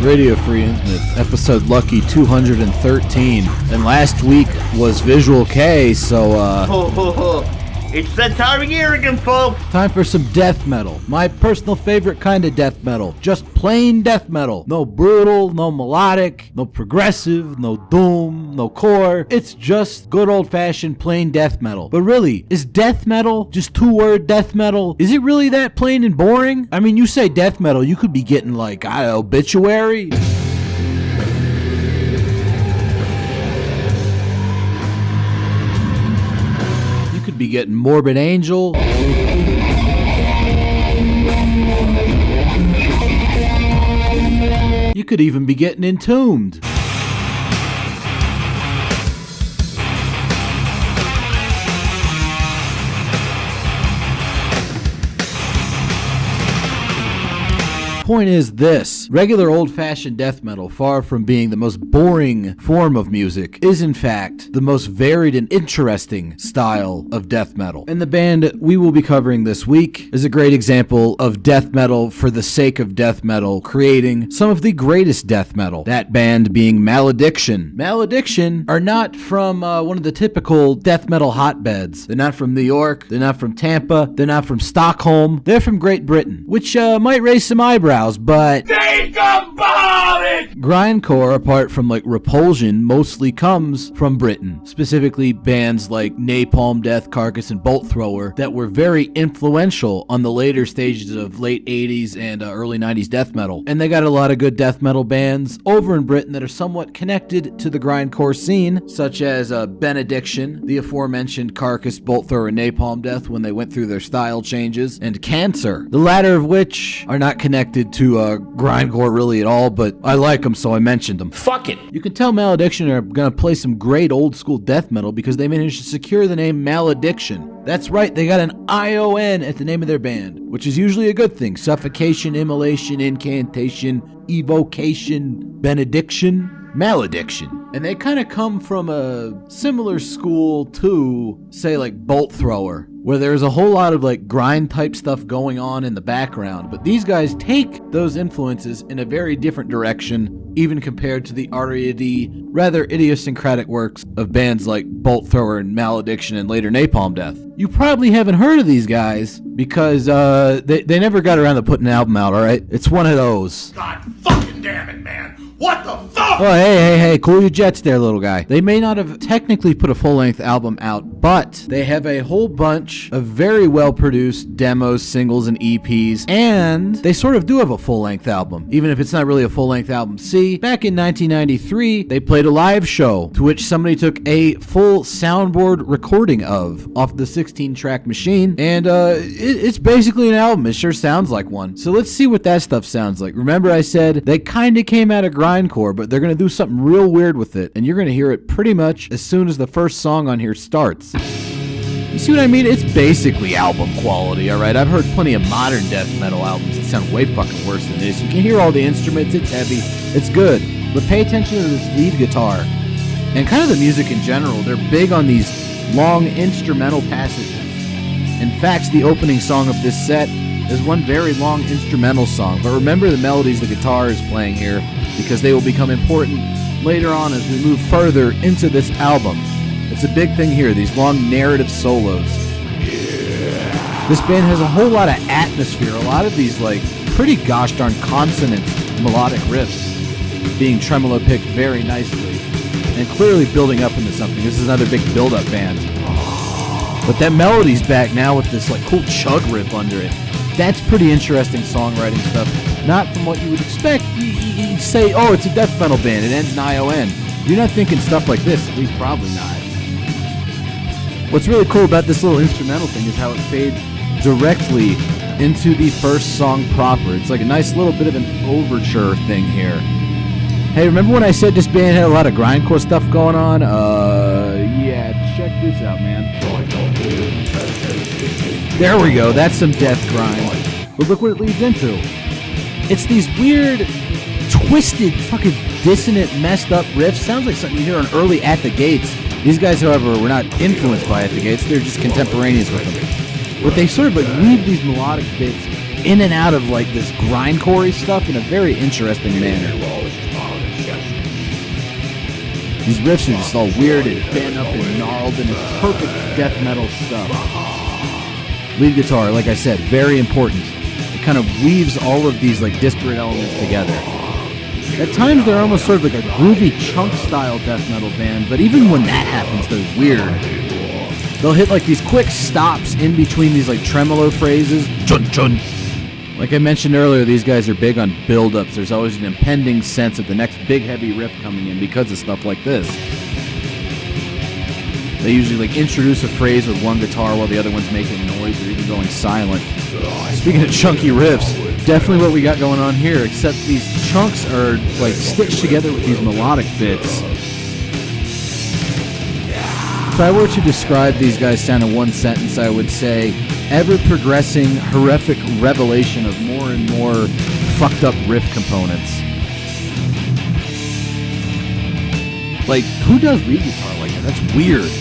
Radio Free Intimate, episode lucky 213. And last week was Visual K, so It's that time of year again, folks. time for some death metal. My personal favorite kind of death metal. Just plain death metal. No brutal, no melodic, no progressive, no doom, no core. It's just good old-fashioned plain death metal. But really, is death metal just two-word death metal? Is it really that plain and boring? I mean, you say death metal, you could be getting like, I don't know, Obituary. Could be getting Morbid Angel. You could even be getting Entombed. Point is this: regular old-fashioned death metal, far from being the most boring form of music, is in fact the most varied and interesting style of death metal. And the band we will be covering this week is a great example of death metal for the sake of death metal, creating some of the greatest death metal. That band being Malediction. Malediction are not from one of the typical death metal hotbeds. They're not from New York, they're not from Tampa, they're not from Stockholm, they're from Great Britain, which might raise some eyebrows. But Think about it! grindcore, apart from like Repulsion, mostly comes from Britain. Specifically bands like Napalm Death, Carcass, and Bolt Thrower that were very influential on the later stages of late 80s and early 90s death metal. And they got a lot of good death metal bands over in Britain that are somewhat connected to the grindcore scene, such as Benediction, the aforementioned Carcass, Bolt Thrower, and Napalm Death when they went through their style changes, and Cancer, the latter of which are not connected to grindcore really at all, but I like them, so I mentioned them. Fuck it. You can tell Malediction are gonna play some great old school death metal because they managed to secure the name Malediction. That's right, they got an ION at the name of their band, which is usually a good thing. Suffocation, immolation, incantation, evocation, benediction, malediction. And they kind of come from a similar school to, say, like Bolt Thrower, where there's a whole lot of like grind type stuff going on in the background. But these guys take those influences in a very different direction, even compared to the already rather idiosyncratic works of bands like Bolt Thrower and Malediction and later Napalm Death. You probably haven't heard of these guys because they never got around to putting an album out, alright? It's one of those. God fucking damn it, man. What the fuck? Oh, hey, cool your jets there, little guy. They may not have technically put a full-length album out, but they have a whole bunch of very well-produced demos, singles, and EPs, and they sort of do have a full-length album, even if it's not really a full-length album. See, back in 1993, they played a live show to which somebody took a full soundboard recording of off the 16-track machine, and it's basically an album. It sure sounds like one. So let's see what that stuff sounds like. Remember I said they kind of came out of grindcore, but they're going to do something real weird with it, and you're going to hear it pretty much as soon as the first song on here starts. You see what I mean? It's basically album quality, alright? I've heard plenty of modern death metal albums that sound way fucking worse than this. You can hear all the instruments, it's heavy, it's good, but pay attention to this lead guitar and kind of the music in general. They're big on these long instrumental passages. In fact, the opening song of this set is one very long instrumental song, but remember the melodies the guitar is playing here because they will become important later on as we move further into this album. It's a big thing here, these long narrative solos. Yeah. This band has a whole lot of atmosphere, a lot of these like pretty gosh darn consonant melodic riffs being tremolo picked very nicely and clearly building up into something. This is another big build-up band. But that melody's back now with this like cool chug riff under it. That's pretty interesting songwriting stuff. Not from what you would expect. You'd say, oh, it's a death metal band. It ends in ION. You're not thinking stuff like this. At least probably not. What's really cool about this little instrumental thing is how it fades directly into the first song proper. It's like a nice little bit of an overture thing here. Hey, remember when I said this band had a lot of grindcore stuff going on? Yeah, check this out, man. There we go, that's some death grind. But look what it leads into. It's these weird, twisted, fucking dissonant, messed up riffs. Sounds like something you hear on early At the Gates. These guys, however, were not influenced by At the Gates. They're just contemporaneous with them. But they sort of like weave these melodic bits in and out of like this grindcore stuff in a very interesting manner. These riffs are just all weird and bent up and gnarled, and it's perfect death metal stuff. Lead guitar, like I said, very important. It kind of weaves all of these like disparate elements together. At times they're almost sort of like a groovy chunk style death metal band, but even when that happens, they're weird. They'll hit like these quick stops in between these like tremolo phrases. Chun chun. Like I mentioned earlier, these guys are big on build-ups. There's always an impending sense of the next big heavy riff coming in because of stuff like this. They usually like introduce a phrase with one guitar while the other one's making noise or even going silent. Speaking of chunky riffs, definitely what we got going on here, except these chunks are like stitched together with these melodic bits. If I were to describe these guys sound in one sentence, I would say ever-progressing, horrific revelation of more and more fucked-up riff components. Like, who does lead guitar like that? That's weird.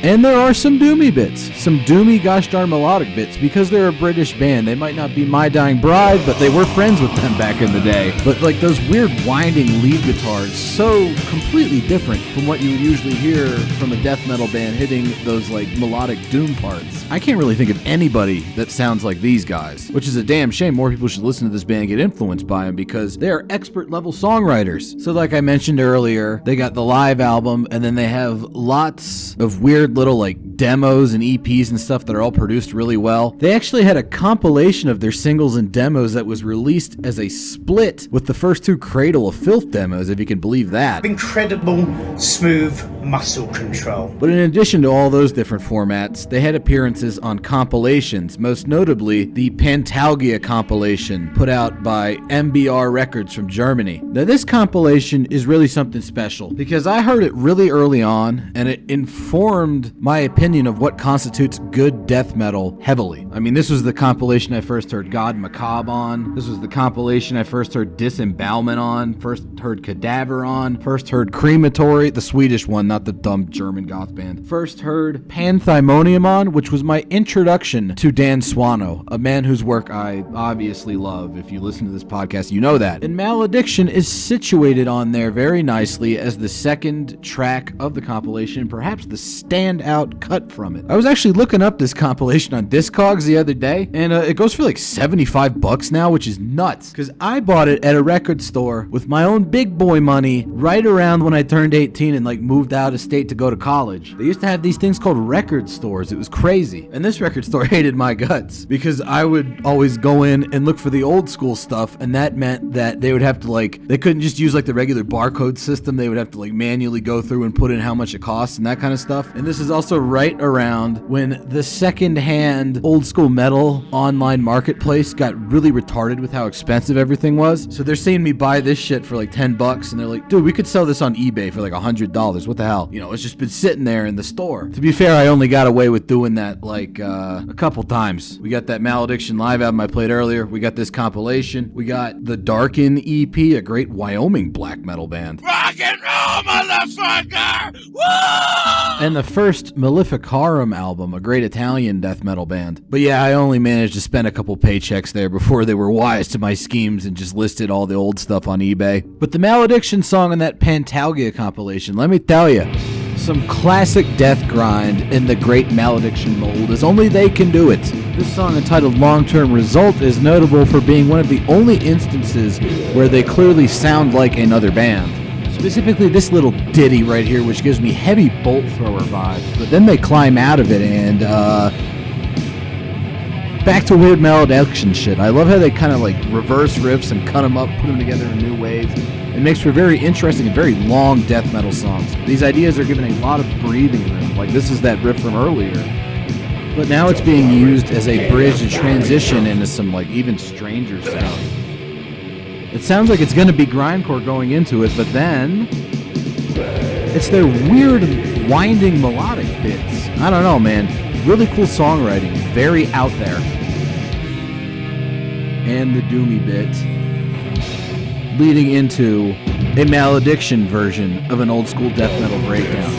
And there are some doomy bits, some doomy gosh darn melodic bits, because they're a British band. They might not be My Dying Bride, but they were friends with them back in the day. But like those weird winding lead guitars, so completely different from what you would usually hear from a death metal band hitting those like melodic doom parts. I can't really think of anybody that sounds like these guys, which is a damn shame. More people should listen to this band and get influenced by them because they are expert level songwriters. So like I mentioned earlier, they got the live album, and then they have lots of weird little like demos and EPs and stuff that are all produced really well. They actually had a compilation of their singles and demos that was released as a split with the first two Cradle of Filth demos, if you can believe that. Incredible smooth muscle control. But in addition to all those different formats, they had appearances on compilations, most notably the Pantalgia compilation put out by MBR Records from Germany. Now this compilation is really something special because I heard it really early on and it informed my opinion of what constitutes good death metal heavily. I mean, this was the compilation I first heard God Macabre on. This was the compilation I first heard Disembowelment on, first heard Cadaver on, first heard Crematory, the Swedish one, not the dumb German goth band. First heard Panthymonium on, which was my introduction to Dan Swano, a man whose work I obviously love. If you listen to this podcast, you know that. And Malediction is situated on there very nicely as the second track of the compilation, perhaps the standout cut from it. I was actually looking up this compilation on Discogs the other day, and it goes for like $75 now, which is nuts, because I bought it at a record store with my own big boy money right around when I turned 18 and like moved out of state to go to college. They used to have these things called record stores. It was crazy. And this record store hated my guts because I would always go in and look for the old school stuff, and that meant that they would have to like, they couldn't just use like the regular barcode system. They would have to like manually go through and put in how much it costs and that kind of stuff. And this is also right around when the second-hand old school metal online marketplace got really retarded with how expensive everything was. So they're seeing me buy this shit for like $10, and they're like, dude, we could sell this on eBay for like $100. What the hell? You know, it's just been sitting there in the store. To be fair, I only got away with doing that like a couple times. We got that Malediction live album I played earlier. We got this compilation. We got the Darken EP, a great Wyoming black metal band. Rock and roll, motherfucker! Woo! And the first Maleficarum album, a great Italian death metal band. But yeah, I only managed to spend a couple paychecks there before they were wise to my schemes and just listed all the old stuff on eBay. But the Malediction song on that Pantalgia compilation, let me tell you, some classic death grind in the great Malediction mold, as only they can do it. This song, entitled Long-Term Result, is notable for being one of the only instances where they clearly sound like another band. Specifically this little ditty right here, which gives me heavy bolt thrower vibes, but then they climb out of it and back to weird Malediction shit. I love how they kind of like reverse riffs and cut them up, put them together in new ways. It makes for very interesting and very long death metal songs. These ideas are given a lot of breathing room, like this is that riff from earlier. But now it's being used as a bridge to transition into some like even stranger sound. It sounds like it's going to be grindcore going into it, but then it's their weird winding melodic bits. I don't know, man. Really cool songwriting, very out there. And the doomy bit leading into a Malediction version of an old school death metal breakdown.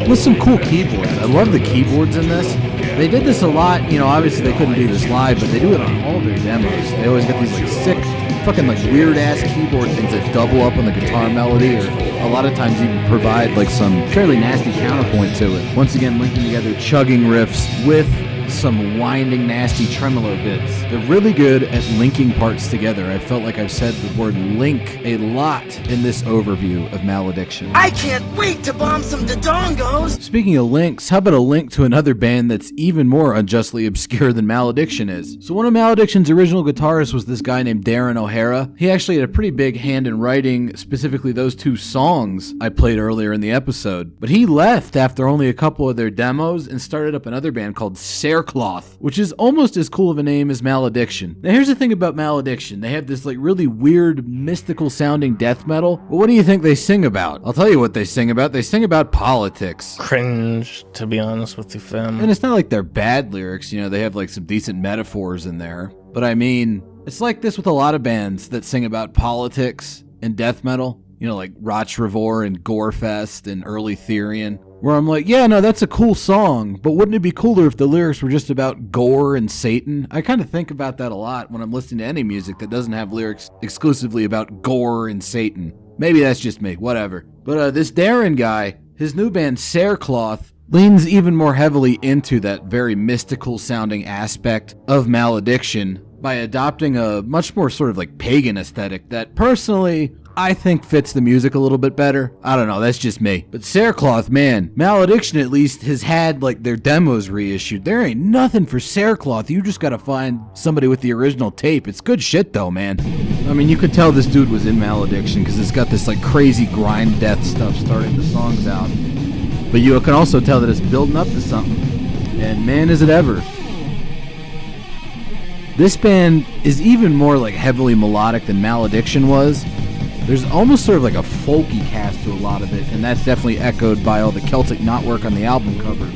with some cool keyboards. I love the keyboards in this. They did this a lot, you know, obviously they couldn't do this live, but they do it on all their demos. They always get these like sick, fucking like weird ass keyboard things that double up on the guitar melody, or a lot of times even provide like some fairly nasty counterpoint to it. Once again, linking together chugging riffs with some winding, nasty tremolo bits. They're really good at linking parts together. I felt like I've said the word link a lot in this overview of Malediction. I can't wait to bomb some dodongos! Speaking of links, how about a link to another band that's even more unjustly obscure than Malediction is? So one of Malediction's original guitarists was this guy named Darren O'Hara. He actually had a pretty big hand in writing specifically those two songs I played earlier in the episode. But he left after only a couple of their demos and started up another band called Cerecloth, which is almost as cool of a name as Malediction. Now here's the thing about Malediction. They have this like really weird, mystical sounding death metal. But what do you think they sing about? I'll tell you what they sing about. They sing about politics. Cringe, to be honest with you, fam. And it's not like they're bad lyrics, you know, they have like some decent metaphors in there. But I mean, it's like this with a lot of bands that sing about politics and death metal. You know, like Rotchravor and Gorefest and Early Therian, where I'm like, yeah, no, that's a cool song, but wouldn't it be cooler if the lyrics were just about gore and Satan? I kind of think about that a lot when I'm listening to any music that doesn't have lyrics exclusively about gore and Satan. Maybe that's just me, whatever. But this Darren guy, his new band Cerecloth, leans even more heavily into that very mystical sounding aspect of Malediction by adopting a much more sort of like pagan aesthetic that personally I think fits the music a little bit better. I don't know, that's just me. But Cerecloth, man, Malediction at least has had like their demos reissued. There ain't nothing for Cerecloth. You just gotta find somebody with the original tape. It's good shit though, man. I mean, you could tell this dude was in Malediction because it's got this like crazy grind death stuff starting the songs out. But you can also tell that it's building up to something. And man, is it ever. This band is even more like heavily melodic than Malediction was. There's almost sort of like a folky cast to a lot of it, and that's definitely echoed by all the Celtic knotwork on the album cover.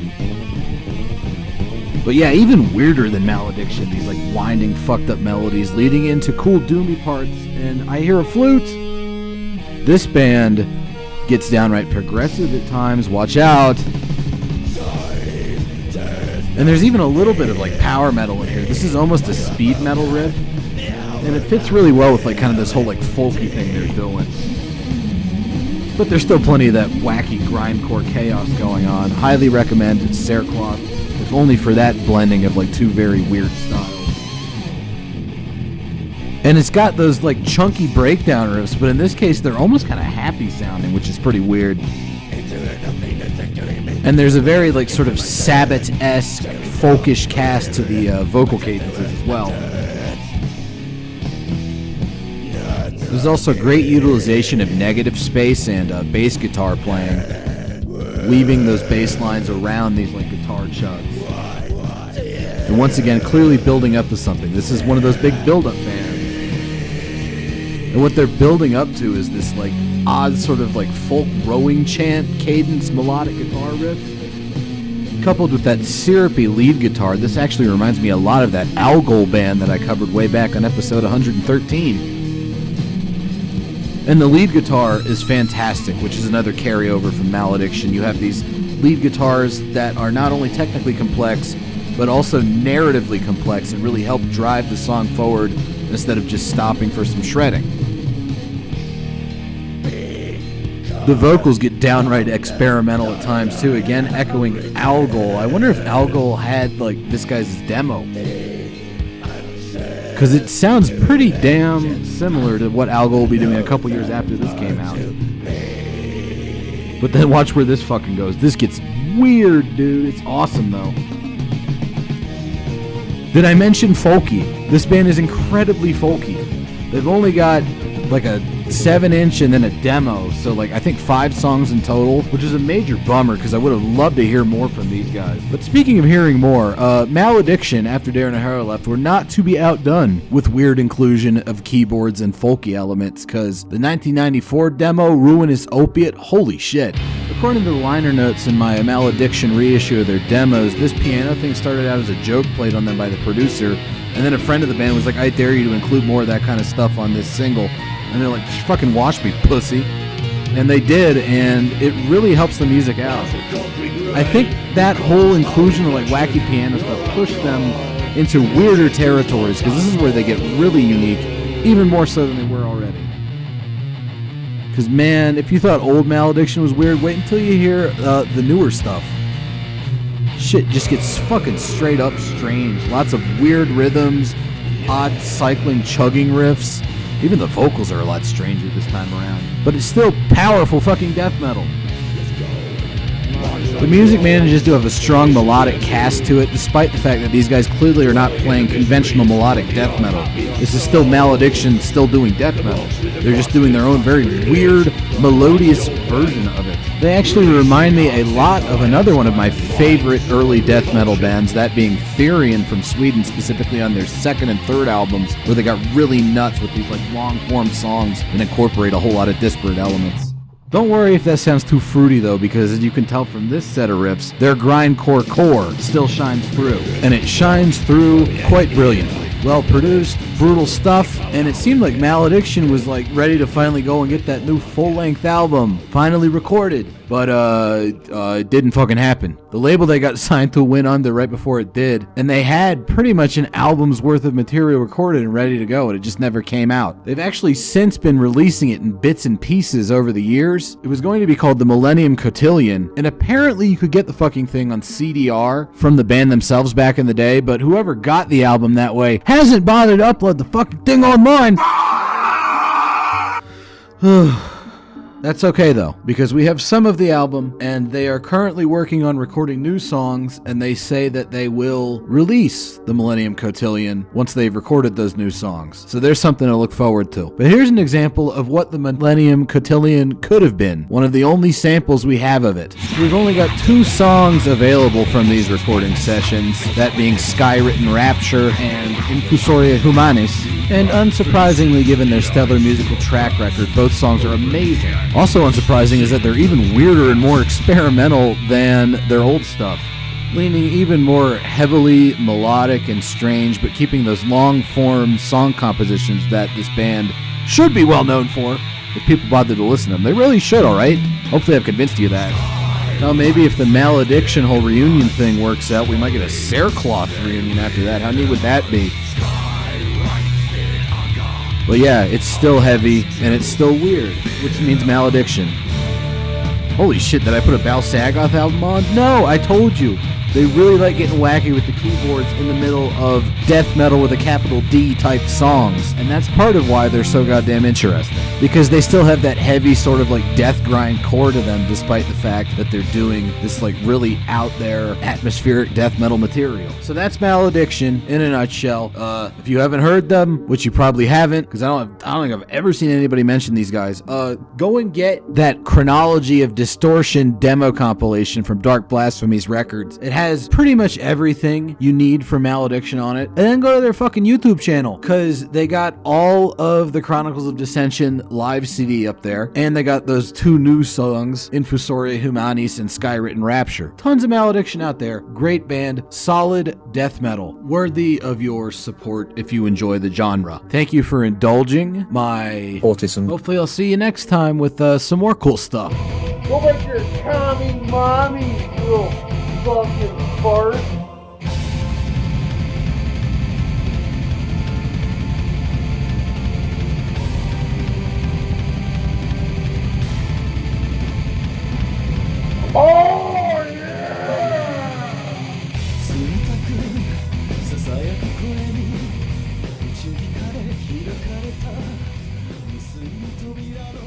But yeah, even weirder than Malediction, these like winding, fucked up melodies leading into cool doomy parts, and I hear a flute. This band gets downright progressive at times, watch out. And there's even a little bit of like power metal in here. This is almost a speed metal riff. And it fits really well with like kind of this whole like folky thing they're doing. But there's still plenty of that wacky grindcore chaos going on. Highly recommend Cerecloth, if only for that blending of like two very weird styles. And it's got those like chunky breakdown riffs, but in this case they're almost kind of happy sounding, which is pretty weird. And there's a very like sort of Sabbath-esque folkish cast to the vocal cadences as well. There's also great utilization of negative space and bass guitar playing, weaving those bass lines around these like guitar chugs. And once again, clearly building up to something. This is one of those big build-up bands. And what they're building up to is this like odd sort of like folk rowing chant, cadence, melodic guitar riff. Coupled with that syrupy lead guitar, this actually reminds me a lot of that Algol band that I covered way back on episode 113. And the lead guitar is fantastic, which is another carryover from Malediction. You have these lead guitars that are not only technically complex, but also narratively complex and really help drive the song forward instead of just stopping for some shredding. The vocals get downright experimental at times too, again echoing Algol. I wonder if Algol had like this guy's demo. Because it sounds pretty damn similar to what Algol will be doing a couple years after this came out. But then watch where this fucking goes. This gets weird, dude. It's awesome, though. Did I mention folky? This band is incredibly folky. They've only got like a 7-inch and then a demo, so like I think 5 songs in total, which is a major bummer because I would have loved to hear more from these guys. But speaking of hearing more, Malediction, after Darren O'Hara left, were not to be outdone with weird inclusion of keyboards and folky elements, because the 1994 demo, Ruinous Opiate, holy shit. According to the liner notes in my Malediction reissue of their demos, this piano thing started out as a joke played on them by the producer, and then a friend of the band was like, I dare you to include more of that kind of stuff on this single. And they're like, fucking wash me, pussy. And they did, and it really helps the music out. I think that whole inclusion of like wacky piano stuff pushed them into weirder territories, because this is where they get really unique, even more so than they were already. Because man, if you thought old Malediction was weird, wait until you hear the newer stuff. Shit just gets fucking straight up strange. Lots of weird rhythms, odd cycling chugging riffs. Even the vocals are a lot stranger this time around. But it's still powerful fucking death metal. The music manages to have a strong melodic cast to it, despite the fact that these guys clearly are not playing conventional melodic death metal. This is still Malediction, still doing death metal. They're just doing their own very weird, melodious version of it. They actually remind me a lot of another one of my favorite early death metal bands, that being Therion from Sweden, specifically on their second and third albums, where they got really nuts with these like long-form songs and incorporate a whole lot of disparate elements. Don't worry if that sounds too fruity though, because as you can tell from this set of riffs, their grindcore core still shines through. And it shines through quite brilliantly. Well produced, brutal stuff, and it seemed like Malediction was like ready to finally go and get that new full-length album finally recorded. But it didn't fucking happen. The label they got signed to went under right before it did, and they had pretty much an album's worth of material recorded and ready to go, and it just never came out. They've actually since been releasing it in bits and pieces over the years. It was going to be called the Millennium Cotillion, and apparently you could get the fucking thing on CDR from the band themselves back in the day, but whoever got the album that way hasn't bothered to upload the fucking thing online. That's okay though, because we have some of the album, and they are currently working on recording new songs, and they say that they will release the Millennium Cotillion once they've recorded those new songs. So there's something to look forward to. But here's an example of what the Millennium Cotillion could have been, one of the only samples we have of it. We've only got 2 songs available from these recording sessions, that being Skywritten Rapture and Infusoria Humanis. And unsurprisingly, given their stellar musical track record, both songs are amazing. Also unsurprising is that they're even weirder and more experimental than their old stuff, leaning even more heavily melodic and strange, but keeping those long-form song compositions that this band should be well known for, if people bother to listen to them. They really should, alright? Hopefully I've convinced you of that. Now maybe if the Malediction whole reunion thing works out, we might get a Cerecloth reunion after that. How neat would that be? But yeah, it's still heavy, and it's still weird, which means Malediction. Holy shit, did I put a Bal Sagoth album on? No, I told you. They really like getting wacky with the keyboards in the middle of death metal with a capital D type songs. And that's part of why they're so goddamn interesting. Because they still have that heavy sort of like death grind core to them, despite the fact that they're doing this like really out there atmospheric death metal material. So that's Malediction in a nutshell. If you haven't heard them, which you probably haven't, because I don't think I've ever seen anybody mention these guys, go and get that Chronology of Distortion demo compilation from Dark Blasphemy's Records. It has pretty much everything you need for Malediction on it. And then go to their fucking YouTube channel, because they got all of the Chronicles of Dissension live CD up there, and they got those 2 new songs, Infusoria Humanis and Skywritten Rapture. Tons of Malediction out there. Great band. Solid death metal. Worthy of your support if you enjoy the genre. Thank you for indulging my autism. Hopefully I'll see you next time with some more cool stuff. Go back to your commie mommy, you little fucking fart. Oh yeah! ささやく声に導かれ開かれた無数の扉の